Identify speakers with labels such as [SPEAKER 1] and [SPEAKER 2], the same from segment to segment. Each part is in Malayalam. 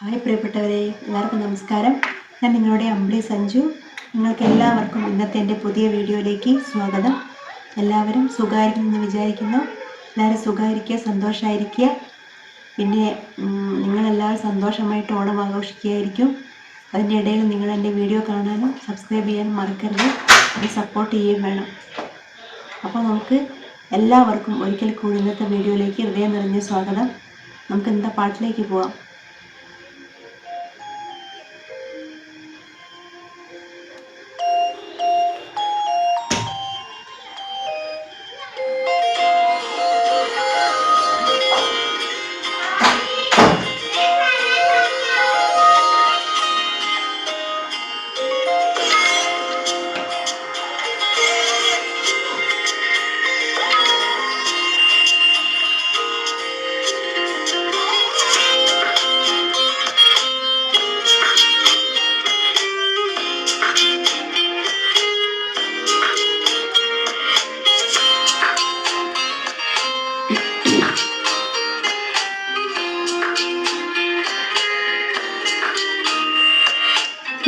[SPEAKER 1] ഹായ് പ്രിയപ്പെട്ടവരെ, എല്ലാവർക്കും നമസ്കാരം. ഞാൻ നിങ്ങളുടെ അമ്പിളി സഞ്ജു. നിങ്ങൾക്ക് എല്ലാവർക്കും ഇന്നത്തെ എൻ്റെ പുതിയ വീഡിയോയിലേക്ക് സ്വാഗതം. എല്ലാവരും സുഖമായിരിക്കുമെന്ന് വിചാരിക്കുന്നു. എല്ലാവരും സുഖമായിരിക്കുക, സന്തോഷമായിരിക്കുക. പിന്നെ നിങ്ങളെല്ലാവരും സന്തോഷമായിട്ട് ഓണം ആഘോഷിക്കുകയായിരിക്കും. അതിൻ്റെ ഇടയിൽ നിങ്ങൾ എൻ്റെ വീഡിയോ കാണാനും സബ്സ്ക്രൈബ് ചെയ്യാനും മറക്കരുത്. അത് സപ്പോർട്ട് ചെയ്യുകയും വേണം. അപ്പോൾ നമുക്ക് എല്ലാവർക്കും ഒരിക്കൽ കൂടി ഇന്നത്തെ വീഡിയോയിലേക്ക് ഹൃദയം നിറഞ്ഞ സ്വാഗതം. നമുക്ക് ഇന്നത്തെ പാട്ടിലേക്ക് പോവാം.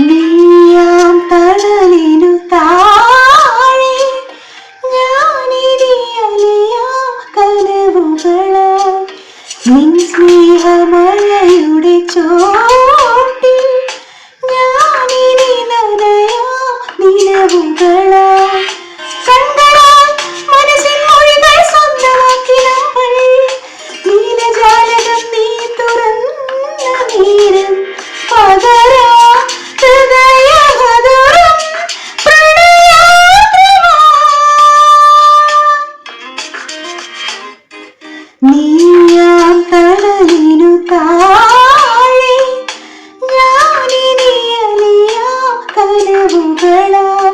[SPEAKER 1] നീയാം തണലിനു താഴെ ഞാനിരിയലിയാം കനവുകളായി നിൻ സ്നേഹമഴയുടെ ചോട്ടിൽ ഞാനിനി നനയാം നിലവുകളായി കണ്ണുകളാൽ മനസ്സിൻ മൊഴികൾ സ്വന്തമാക്കി നമ്മൾ നീലജാലകം നീ തുറന്ന നേരം പകരാ നീയാം തണലിനു താഴെ ഞാനിനിയലിയാം കനവുകളായി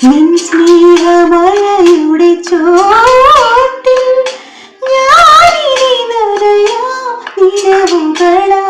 [SPEAKER 1] നിൻ സ്നേഹമഴയുടെ ചോട്ടിൽ ഞാനിനി നനയാം നിലവുകളായി.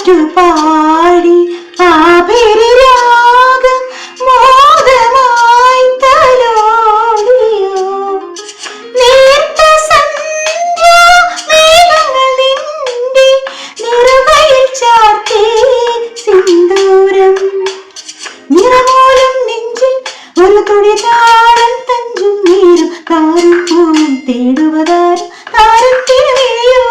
[SPEAKER 1] കാറ്റുപാടി ആഭിരാഗം മോദമായി തലോടിയോ നേർത്ത സന്ധ്യാ മേഘങ്ങൾ നിന്റെ നിറവയിൽ ചാർത്തി സിന്ദൂരം നിറമോലും നെഞ്ചിൽ ഒരു തുടി താളം തഞ്ചും നീരും താരം പൂവും തേടുവതാരും താരത്തിന് വിളിയോ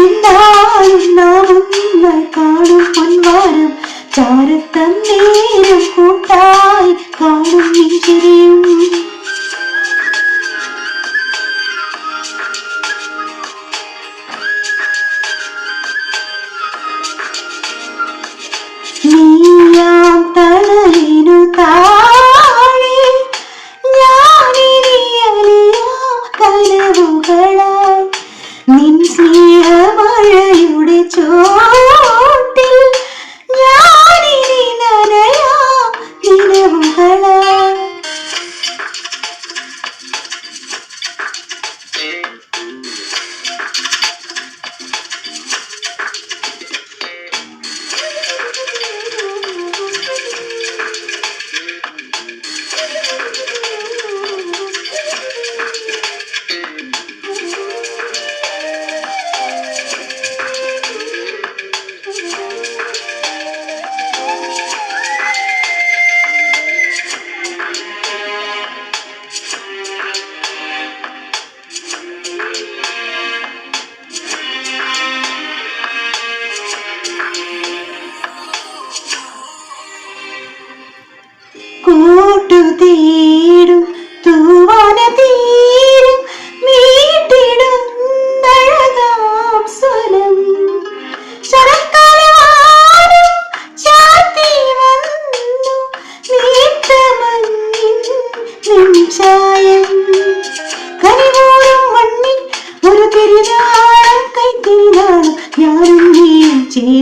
[SPEAKER 1] എന്നാലും നാം ഒന്നായി കാണും പൊൻവാരം ചാരത്തന്നേ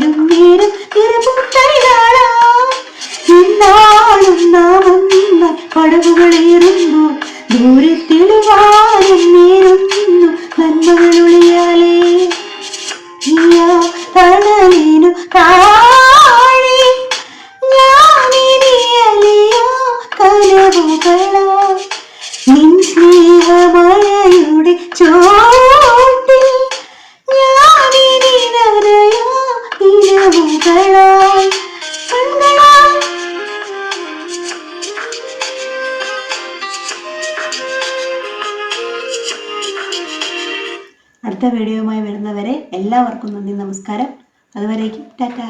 [SPEAKER 1] ചേരും നേരം എന്നാളും നാം ഒന്ന പടവുകളേറുമ്പോൾ ദൂരെ തെളിവാനും നേരുന്നു നന്മകളൊളിയാലേ തണലിനു താഴെ ഞാനിനിയലിയോ കനവുകളാ നിൻ സ്നേഹമഴയുടെ ചോട്ടിൽ ഞാനിനി നനയോ ഇരവുകളായി അടുത്ത വീഡിയോയുമായി വരുന്നവരെ എല്ലാവർക്കും നന്ദി, നമസ്കാരം. അതുവരേക്കും ടാറ്റാ.